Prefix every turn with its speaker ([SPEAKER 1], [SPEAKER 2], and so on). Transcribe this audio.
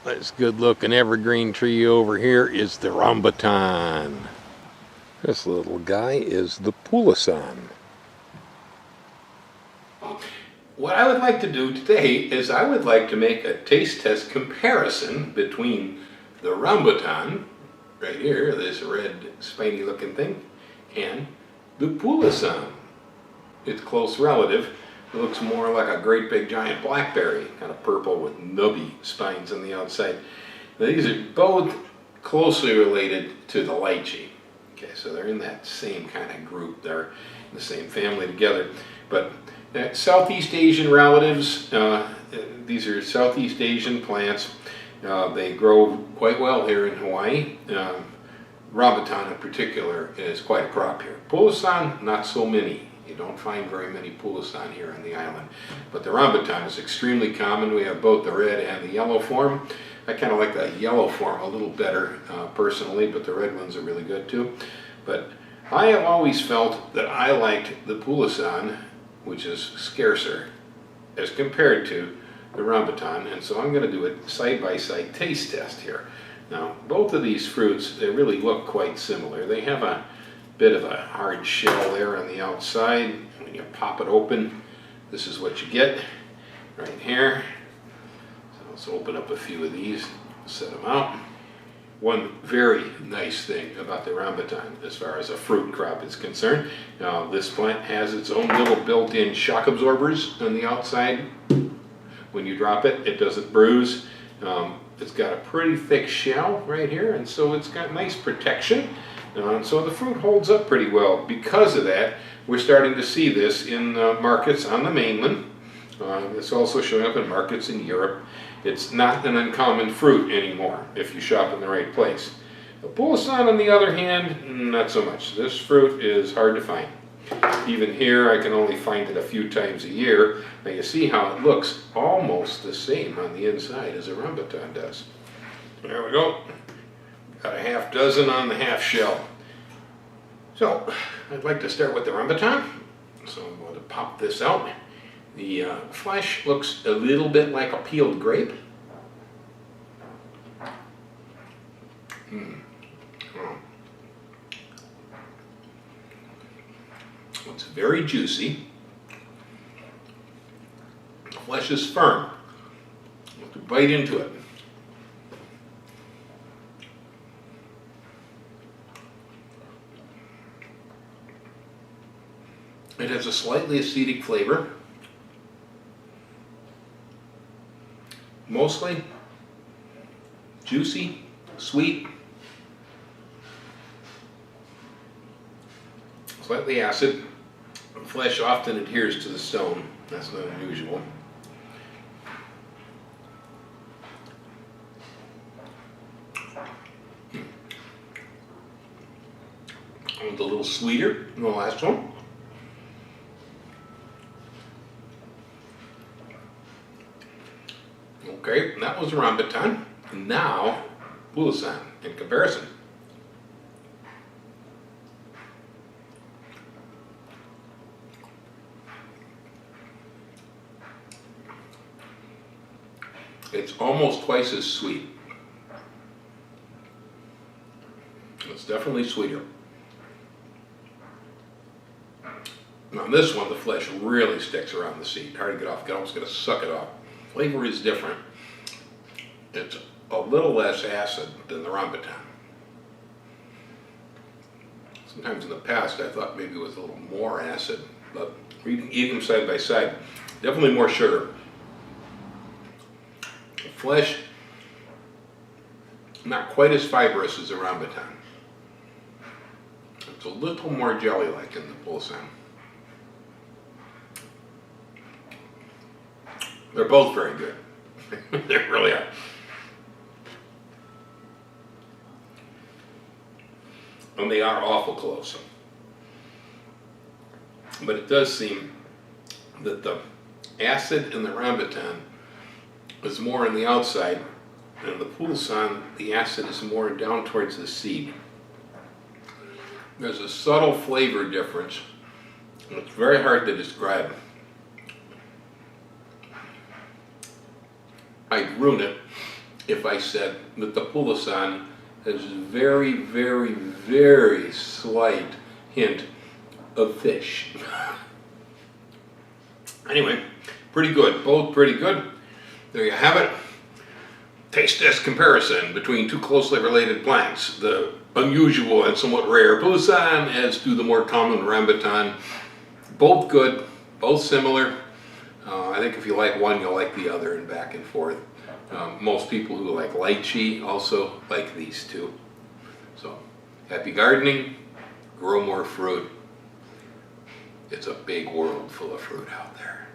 [SPEAKER 1] This good looking evergreen tree over here is the Rambutan. This little guy is the Pulasan. What I would like to do today is I would like to make a taste test comparison between the Rambutan, right here, this red spiny looking thing, and the Pulasan. Its close relative. It looks more like a great big giant blackberry, kind of purple with nubby spines on the outside. Now, these are both closely related to the lychee. Okay, so they're in that same kind of group. They're in the same family together. But Southeast Asian relatives, these are Southeast Asian plants. They grow quite well here in Hawaii. Rambutan in particular is quite a crop here. Pulasan, not so many. You don't find very many Pulasan here on the island. But the Rambutan is extremely common. We have both the red and the yellow form. I kind of like the yellow form a little better personally, but the red ones are really good too. But I have always felt that I liked the Pulasan, which is scarcer, as compared to the Rambutan, and so I'm going to do a side-by-side taste test here. Now, both of these fruits, they really look quite similar. They have a bit of a hard shell there on the outside. When you pop it open, this is what you get right here. So let's open up a few of these, set them out. One very nice thing about the Rambutan as far as a fruit crop is concerned, now this plant has its own little built-in shock absorbers on the outside. When you drop it, it doesn't bruise. It's got a pretty thick shell right here, and so it's got nice protection. So the fruit holds up pretty well. Because of that, we're starting to see this in markets on the mainland. It's also showing up in markets in Europe. It's not an uncommon fruit anymore if you shop in the right place. The Pulasan, on the other hand, not so much. This fruit is hard to find. Even here, I can only find it a few times a year. Now you see how it looks almost the same on the inside as a Rambutan does. There we go. Got a half dozen on the half shell. So, I'd like to start with the Rambutan. So I'm going to pop this out. The flesh looks a little bit like a peeled grape. Oh. It's very juicy. The flesh is firm. You have to bite into it. It has a slightly acidic flavor. Mostly juicy, sweet, slightly acid. The flesh often adheres to the stone. That's not unusual. It's a little sweeter than the last one. Okay, that was Rambutan. Now, Pulasan in comparison. It's almost twice as sweet. It's definitely sweeter. Now, on this one, the flesh really sticks around the seed. Hard to get off. You almost got to suck it off. Flavor is different. It's a little less acid than the Rambutan. Sometimes in the past I thought maybe it was a little more acid, but eating them side by side, definitely more sugar. The flesh, not quite as fibrous as the Rambutan. It's a little more jelly-like in the Pulasan. They're both very good. They really are. And they are awful close. But it does seem that the acid in the Rambutan is more on the outside, and the Pulasan, the acid is more down towards the seed. There's a subtle flavor difference, and it's very hard to describe. I'd ruin it if I said that the Pulasan has very, very, very slight hint of fish. Anyway, pretty good, both pretty good. There you have it. Taste test comparison between two closely related plants. The unusual and somewhat rare Pulasan as to the more common Rambutan. Both good, both similar. I think if you like one, you'll like the other, and back and forth. Most people who like lychee also like these two. So, happy gardening, grow more fruit. It's a big world full of fruit out there.